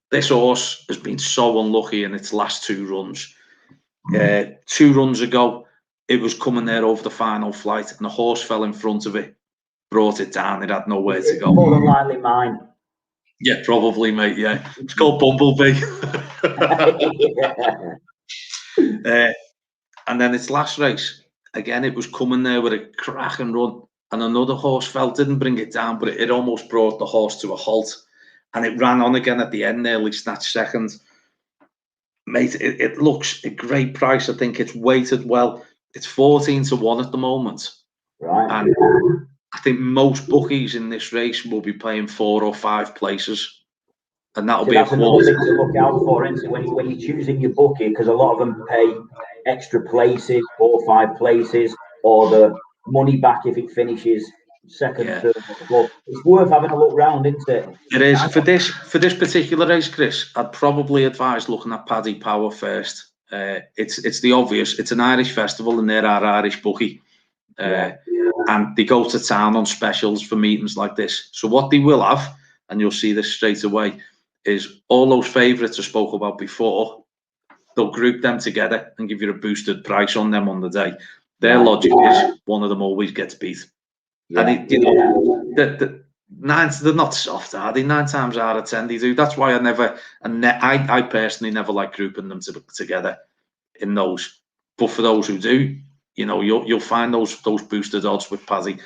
This horse has been so unlucky in its last 2 runs. 2 runs ago, it was coming there over the final flight, and the horse fell in front of it, brought it down. It had nowhere to go.
More than likely mine.
Yeah, probably, mate. Yeah, it's called Bumblebee. And then its last race, again, it was coming there with a cracking run, and another horse fell, didn't bring it down, but it almost brought the horse to a halt, and it ran on again at the end, nearly snatched second. Mate, it looks a great price. I think it's weighted well. It's 14-1 at the moment.
Right.
And I think most bookies in this race will be playing 4 or 5 places. And that'll be a
another thing to look out for, isn't it? When you're choosing your bookie, because a lot of them pay extra places, 4 or 5 places, or the money back if it finishes second, third, or fourth. It's worth having a look round, isn't it?
It is. For this particular race, Chris, I'd probably advise looking at Paddy Power first. It's the obvious. It's an Irish festival, and they're our Irish bookie. And they go to town on specials for meetings like this. So what they will have, and you'll see this straight away, is all those favourites I spoke about before. They'll group them together and give you a boosted price on them on the day. Their logic is one of them always gets beat. And they're not soft, are they? 9 times out of 10 they do. That's why I personally never like grouping them together in those. But for those who do, you know, you'll find those boosted odds with Paddy.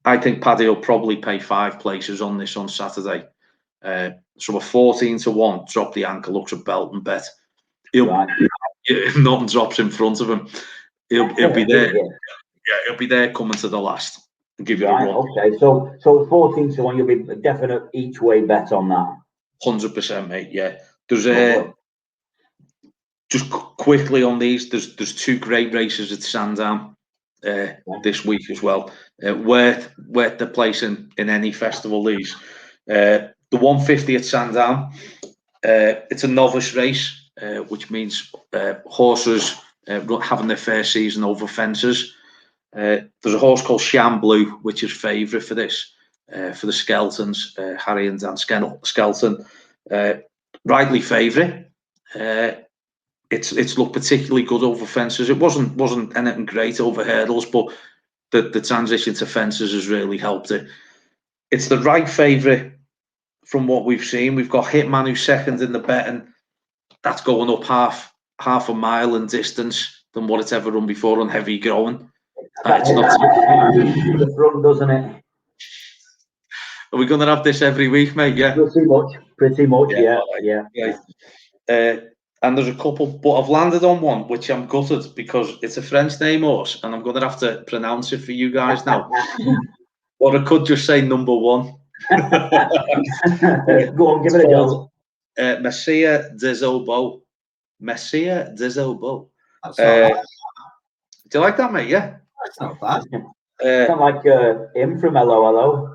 I think Paddy will probably pay 5 places on this on Saturday. So a 14-1, Drop the Anchor looks a belt and bet. If nothing drops in front of him, he'll be there. Yeah, he'll be there coming to the last and give you a run.
Okay, so 14-1, you'll be a definite each way bet on that.
100%, mate. Yeah, there's just quickly on these. There's 2 great races at Sandown this week as well. Worth the place in any festival. These the 150 at Sandown. It's a novice race, which means horses having their first season over fences. There's a horse called Sham Blue, which is favourite for this, for the Skeltons, Harry and Dan Skelton. Rightly favourite. It's looked particularly good over fences. It wasn't anything great over hurdles, but the transition to fences has really helped it. It's the right favourite from what we've seen. We've got Hitman who's second in the betting. That's going up half a mile in distance. than what it's ever run before on heavy growing.
It's not the front, doesn't it?
Are we going to have this every week, mate? Yeah.
Pretty much. Yeah.
And there's a couple, but I've landed on one which I'm gutted because it's a French name horse, and I'm going to have to pronounce it for you guys now. Or I could just say number one.
Go on, give it a go.
Messier des Obeaux. Messier des Obeaux.
Do
you like that, mate? Yeah.
That's not bad.
Sound like him from Hello.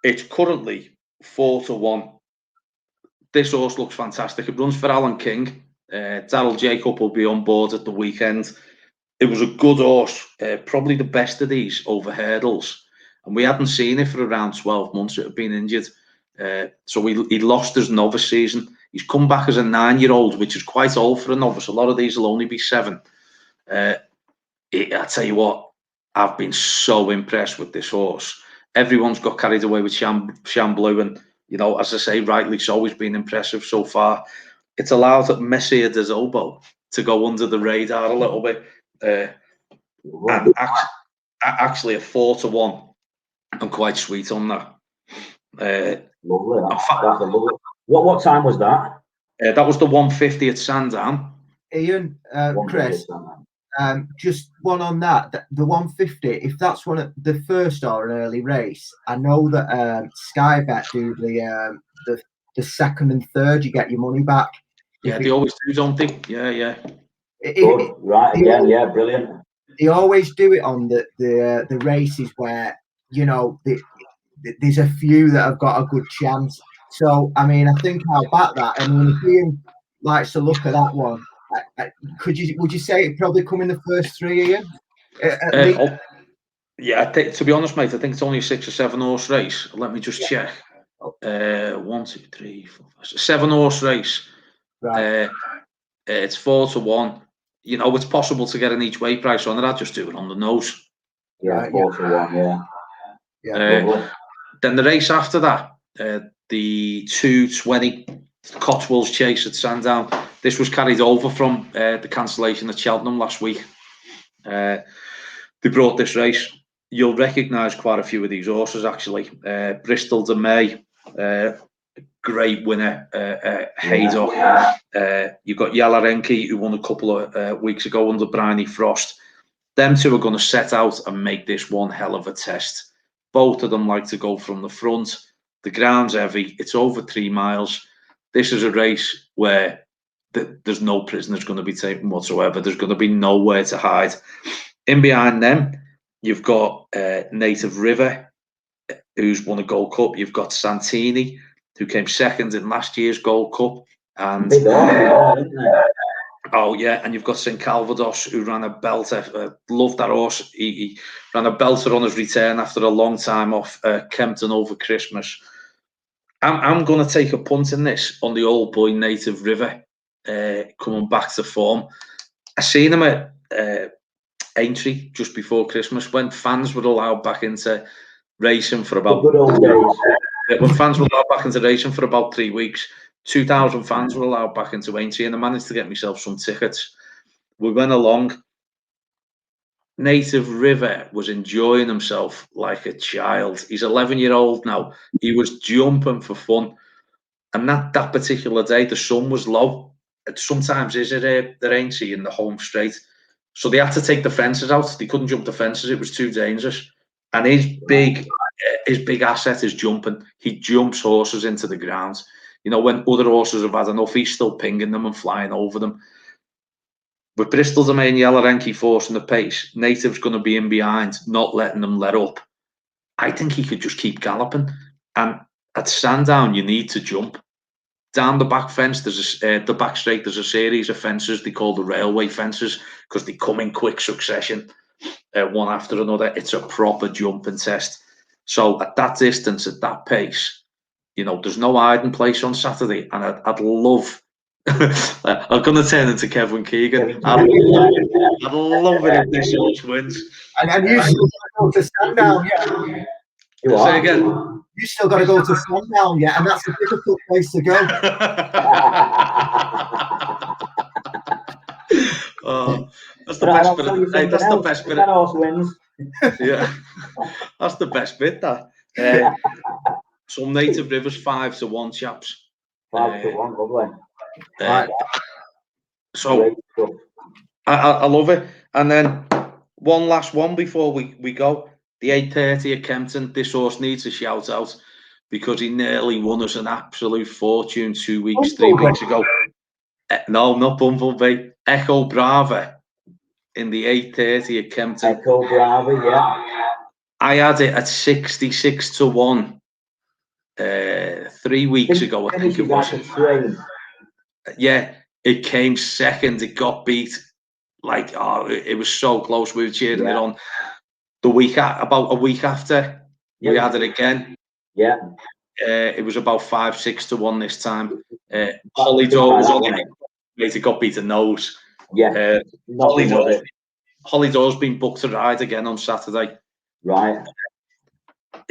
It's currently 4-1. This horse looks fantastic. It runs for Alan King. Daryl Jacob will be on board at the weekend. It was a good horse, probably the best of these over hurdles, and we hadn't seen it for around 12 months. It had been injured, so he lost his novice season. He's come back as a 9-year-old, which is quite old for a novice. A lot of these will only be 7. I tell you what, I've been so impressed with this horse. Everyone's got carried away with Chamblou, and as I say, rightly so, he's been impressive so far. It's allowed Messier des Obeaux to go under the radar a little bit, and actually a 4-1. I'm quite sweet on that.
Lovely. That's a lovely. What time was that?
That was the 150 at Sandown.
Ian, Chris, just one on that. The 150, if that's one of the first or an early race, I know that Sky Bet do the second and third, you get your money back.
Yeah, they always do, don't they? Yeah.
Right, again, yeah, brilliant.
They always do it on the races where, there's a few that have got a good chance. So, I mean, I think I'll back that. I mean, if Ian likes to look at that one, would you say it probably come in the first 3, Ian?
Yeah, to be honest, mate, I think it's only a 6 or 7 horse race. Let me just check. 1, 2, 3, 4, 5, 6, 7 horse race.
Right.
It's 4-1. It's possible to get an each way price on it. I'll just do it on the nose.
Yeah, 4-1.
Yeah.
Then the race after that, the 220 Cotswolds Chase at Sandown. This was carried over from the cancellation at Cheltenham last week. They brought this race. You'll recognise quite a few of these horses, actually. Bristol de May, great winner. Haydock. You've got Yalarenki, who won a couple of weeks ago under Bryony Frost. Them two are going to set out and make this one hell of a test. Both of them like to go from the front. The ground's heavy. It's over 3 miles. This is a race where there's no prisoners going to be taken whatsoever. There's going to be nowhere to hide. In behind them, you've got Native River, who's won a Gold Cup. You've got Santini, who came second in last year's Gold Cup. And and you've got St Calvados, who ran a belter. Loved that horse. He ran a belter on his return after a long time off Kempton over Christmas. I'm going to take a punt in this on the old boy Native River coming back to form. I seen him at Aintree just before Christmas when fans were allowed back into racing for about when fans were allowed back into racing for about 3 weeks. 2,000 fans were allowed back into Aintree, and I managed to get myself some tickets. We went along. Native River was enjoying himself like a child. He's 11-year-old now. He was jumping for fun. And that particular day, the sun was low. Sometimes is it the Aintree in the home straight. So they had to take the fences out. They couldn't jump the fences. It was too dangerous. And his big asset is jumping. He jumps horses into the ground. When other horses have had enough, he's still pinging them and flying over them. With Bristol de May and Yalarenki forcing the pace, Native's going to be in behind, not letting them let up. I think he could just keep galloping. And at Sandown, you need to jump. Down the back fence, the back straight, there's a series of fences they call the railway fences because they come in quick succession, one after another. It's a proper jumping test. So at that distance, at that pace, there's no hiding place on Saturday. And I'd love... I'm going to turn into Kevin Keegan. I'd love it if this horse wins.
And you still go to Sandown, yeah.
You
Say
are.
again.
You still got to go to Sandown yet, and that's a difficult place to go.
Oh, that's the best bit. Hey, that's the best bit.
That horse wins.
Yeah, that's the best bit. That some Native Rivers 5-1, chaps.
5-1, lovely.
Right.
So I love it. And then one last one before we go. The 8:30 at Kempton. This horse needs a shout out because he nearly won us an absolute fortune 3 weeks ago. No, not Bumblebee. Echo Brava in the 8:30 at Kempton.
Echo Brava, yeah.
I had it at 66-1 3 weeks ago. I think it was. Yeah, it came second. It got beat. Like, it was so close. We were cheering it on. The week about a week after, we had it again.
Yeah.
It was about 5-6-1 this time. Hollydore was on it. It got beaten nose.
Yeah.
Hollydore's been booked to ride again on Saturday.
Right.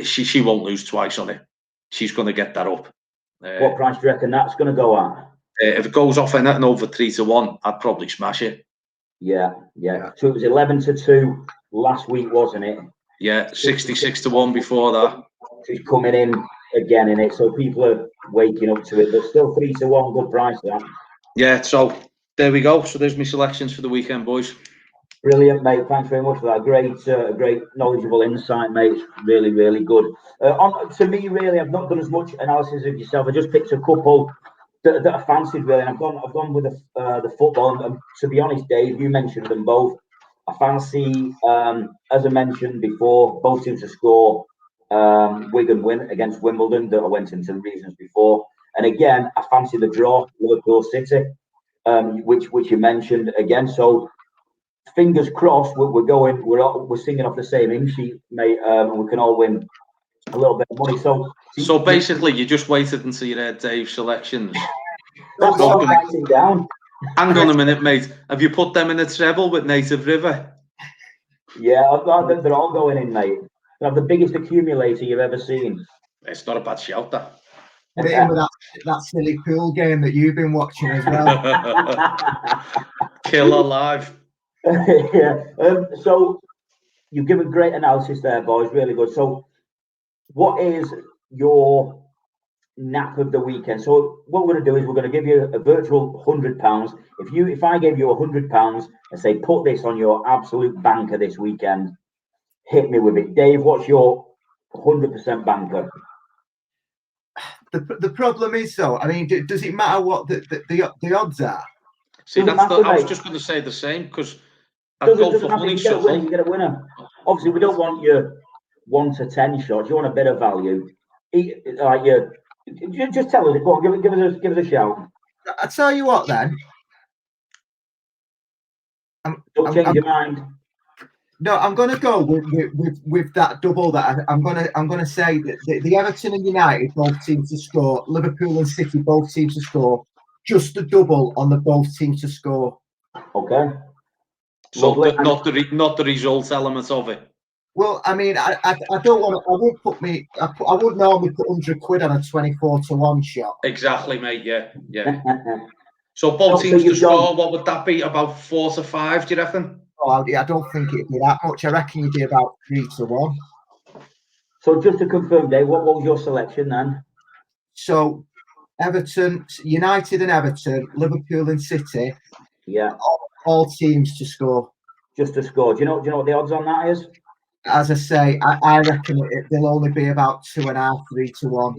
She won't lose twice on it. She's going to get that up.
What price do you reckon that's going to go at?
If it goes off anything over 3-1, I'd probably smash it.
Yeah. So it was 11-2 last week, wasn't it?
Yeah, 66-1 before that.
She's coming in again in it, so people are waking up to it. But still 3-1, good price that.
Yeah. So there we go. So there's my selections for the weekend, boys.
Brilliant, mate. Thanks very much for that. Great knowledgeable insight, mate. It's really, really good. To me, really, I've not done as much analysis of yourself. I just picked a couple that I fancied, really. And I've gone with the football. And to be honest, Dave, you mentioned them both. I fancy, as I mentioned before, both teams to score. Wigan win against Wimbledon. That I went into the reasons before. And again, I fancy the draw, Liverpool City, which you mentioned again. So fingers crossed, we're singing off the same hymn sheet, mate, and we can all win a little bit of money. So
basically, you just waited until you heard Dave's selections.
That's what I'm writing down.
Hang on a minute, mate. Have you put them in a treble with Native River?
Yeah, they're all going in, mate. They have the biggest accumulator you've ever seen.
It's not a bad shout, that.
Put it in with that silly pool game that you've been watching as well.
Killer live.
Yeah. So you've given great analysis there, boys. Really good. So, what is your nap of the weekend? So, what we're going to do is we're going to give you a virtual £100. If I gave you £100 and say put this on your absolute banker this weekend, hit me with it, Dave. What's your 100% banker?
The problem is, though, I mean, does it matter what the odds are?
See, I was just going to say the same because I'd go for honeysuckle.
You get a winner. Obviously, we don't want your 1 to 10 shots. You want a bit of value. Just tell us. Go on, give us a shout.
I'll tell you what, then.
Don't change your mind.
No, I'm going to go with that double. That I'm going to say that the Everton and United both teams to score, Liverpool and City both teams to score, just the double on the both teams to score.
Okay.
So not the result element of it.
Well, I mean, I don't want to. I would normally put £100 on a 24-1 shot.
Exactly, mate. Yeah. So both teams to score. What would that be? About 4 to 5? Do you reckon?
Oh, I don't think it'd be that much. I reckon you'd be about 3-1.
So just to confirm, Dave, what was your selection then?
So Everton, United and Everton, Liverpool and City.
Yeah.
All teams to score.
Just to score. Do you know what the odds on that is?
As I say, I reckon they'll only be about 2.5, 3-1.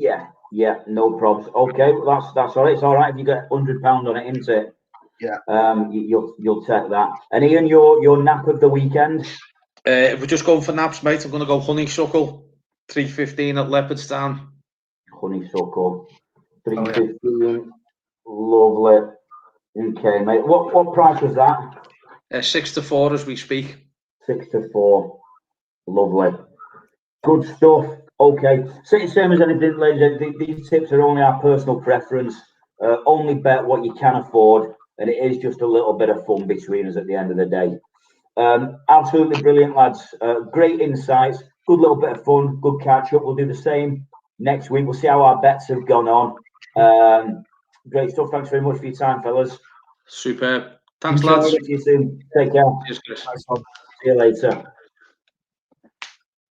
Yeah, no problems. Okay, that's all right. It's all right if you get £100 on it, isn't it?
Yeah.
You'll take that. And Ian, your nap of the weekend?
If we're just going for naps, mate, I'm going to go honeysuckle, 3:15 at Leopardstown.
Honeysuckle, 3:15. Lovely. Okay, mate. What price was that?
6-4 as we speak.
6-4. Lovely. Good stuff. Okay. Same as anything, ladies. These tips are only our personal preference. Only bet what you can afford, and it is just a little bit of fun between us at the end of the day. Absolutely brilliant, lads. Great insights. good little bit of fun, good catch up. We'll do the same next week. We'll see how our bets have gone on. Great stuff. Thanks very much for your time, fellas.
Superb. Thanks, lads.
See you soon. Take care.
Cheers, Chris.
Nice one.
See you later.